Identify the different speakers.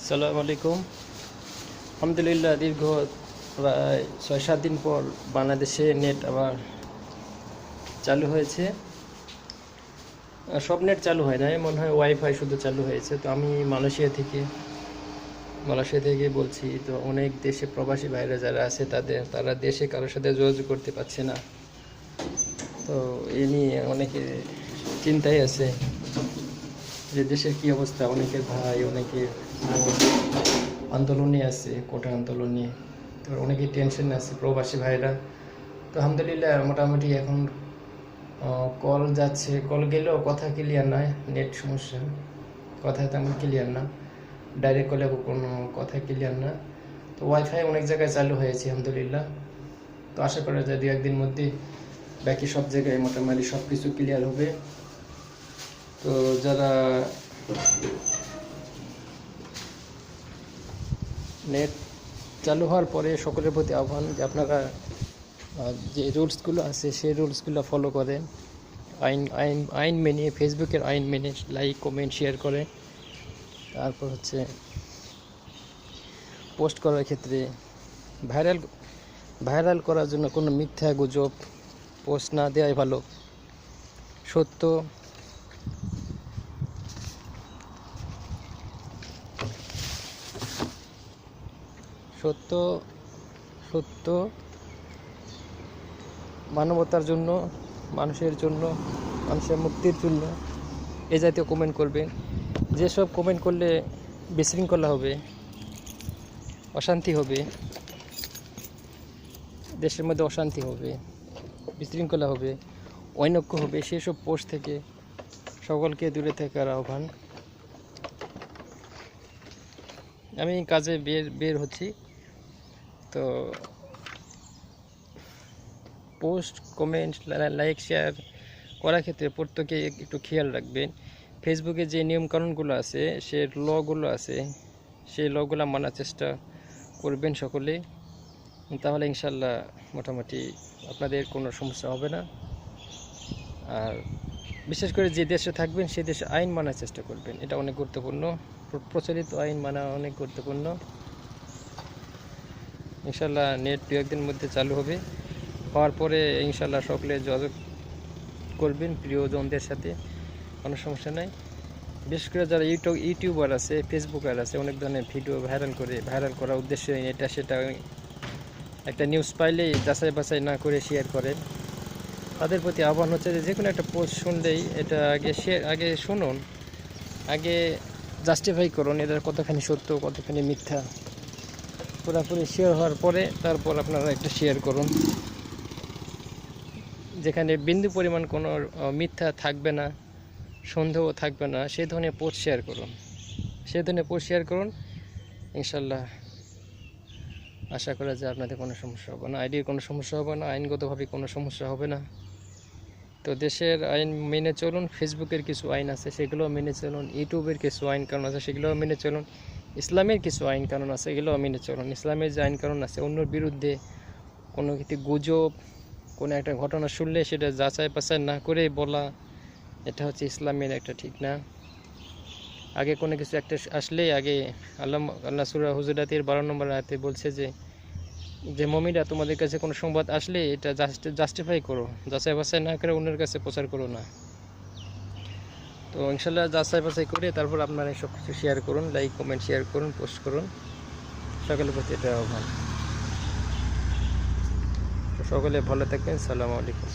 Speaker 1: আসসালামু আলাইকুম। আলহামদুলিল্লাহ, দীর্ঘ প্রায় ৬-৭ দিন পর বাংলাদেশে নেট আবার চালু হয়েছে। সব নেট চালু হয় নাই, মনে হয় ওয়াইফাই শুধু চালু হয়েছে। তো আমি মালয়েশিয়া থেকে বলছি। তো অনেক দেশে প্রবাসী ভাইরা যারা আছে তারা দেশে কারোর সাথে যোগাযোগ করতে পারছে না। তো এ নিয়ে অনেকে চিন্তায় আছে যে দেশের কী অবস্থা। অনেকের ভাই, অনেকের আন্দোলনে আছে, কোটা আন্দোলনে। তো অনেকেই টেনশন আছে প্রবাসী ভাইরা। তো আলহামদুলিল্লাহ মোটামুটি এখন কল যাচ্ছে, কল গেলেও কথা ক্লিয়ার নয়, নেট সমস্যা, কথা তেমন ক্লিয়ার না। ডাইরেক্ট কলে কোনো কথা ক্লিয়ার না। তো ওয়াইফাই অনেক জায়গায় চালু হয়েছে আলহামদুলিল্লাহ। তো আশা করা যায় 2-1 দিন মধ্যে বাকি সব জায়গায় মোটামুটি সব কিছু ক্লিয়ার হবে। তো যারা নেট চালু হওয়ার পরে সকলের প্রতি আহ্বান যে আপনারা যে রুলসগুলো আছে সেই রুলসগুলো ফলো করেন, আইন মেনে, ফেসবুকের আইন মেনে লাইক, কমেন্ট, শেয়ার করে। তারপর হচ্ছে পোস্ট করার ক্ষেত্রে ভাইরাল করার জন্য কোনো মিথ্যা গুজব পোস্ট না দেওয়াই ভালো। সত্য সত্য সত্য মানবতার জন্য, মানুষের জন্য, মানুষের মুক্তির জন্য এই জাতীয় কমেন্ট করবেন। যেসব কমেন্ট করলে বিশৃঙ্খলা হবে, অশান্তি হবে, দেশের মধ্যে অশান্তি হবে, বিশৃঙ্খলা হবে, অনৈক্য হবে, সেসব পোস্ট থেকে সকলকে দূরে থাকার আহ্বান। আমি কাজে বের হচ্ছি। তো পোস্ট, কমেন্ট, লাইক, শেয়ার করার ক্ষেত্রে প্রত্যেকে একটু খেয়াল রাখবেন। ফেসবুকে যে নিয়মকানুনগুলো আছে, সে লগুলো আছে, সেই লগুলো মানার চেষ্টা করবেন সকলে। তাহলে ইনশাল্লাহ মোটামুটি আপনাদের কোনো সমস্যা হবে না। আর বিশেষ করে যে দেশে থাকবেন সেই দেশে আইন মানার চেষ্টা করবেন, এটা অনেক গুরুত্বপূর্ণ। প্রচলিত আইন মানা অনেক গুরুত্বপূর্ণ। ইনশাল্লাহ নেট 2-1 দিনের মধ্যে চালু হবে। হওয়ার পরে ইনশাল্লাহ সকলে যোগাযোগ করবেন প্রিয়জনদের সাথে, কোনো সমস্যা নাই। বিশেষ করে যারা ইউটিউবার আছে, ফেসবুকার আছে, অনেক ধরনের ভিডিও ভাইরাল করার উদ্দেশ্যে এটা সেটা একটা নিউজ পাইলেই যাচাই বাছাই না করে শেয়ার করেন। তাদের প্রতি আহ্বান হচ্ছে যে কোনো একটা পোস্ট শুনলেই এটা আগে শুনুন, আগে জাস্টিফাই করুন এটা কতখানি সত্য, কতখানি মিথ্যা। পুরোপুরি শেয়ার হওয়ার পরে তারপর আপনারা একটা শেয়ার করুন, যেখানে বিন্দু পরিমাণ কোনো মিথ্যা থাকবে না, সন্দেহ থাকবে না, সেই ধরনের পোস্ট শেয়ার করুন। ইনশাল্লাহ আশা করা যায় আপনাদের কোনো সমস্যা হবে না, আইডির কোনো সমস্যা হবে না, আইনগতভাবে কোনো সমস্যা হবে না। তো দেশের আইন মেনে চলুন। ফেসবুকের কিছু আইন আছে সেগুলোও মেনে চলুন, ইউটিউবের কিছু আইন কানুন আছে সেগুলোও মেনে চলুন, ইসলামের কিছু আইন কানুন আছে এগুলোও মেনে চলুন। ইসলামের যে আইন কানুন আছে, অন্যর বিরুদ্ধে কোনো কিছু গুজব, কোনো একটা ঘটনা শুনলে সেটা যাচাই বাছাই না করে বলা, এটা ইসলামের একটা ঠিক না। আগে কোনো কিছু একটা আসলে আগে আল্লাহ সূরা হুজুরাতের 12 নম্বর আয়াতে বলছে যে মুমিনরা তোমাদের কাছে কোনো সংবাদ আসলে এটা জাস্টিফাই করো, যাচাই বাছাই না করে অন্যের কাছে প্রচার করো না। তো ইনশাল্লাহ যাচাই বাছাই করে তারপর আপনারা সব কিছু শেয়ার করুন, লাইক, কমেন্ট, শেয়ার করুন, পোস্ট করুন। সকলের প্রতি এটা আহ্বান। তো সকলে ভালো থাকবেন। আসসালামু আলাইকুম।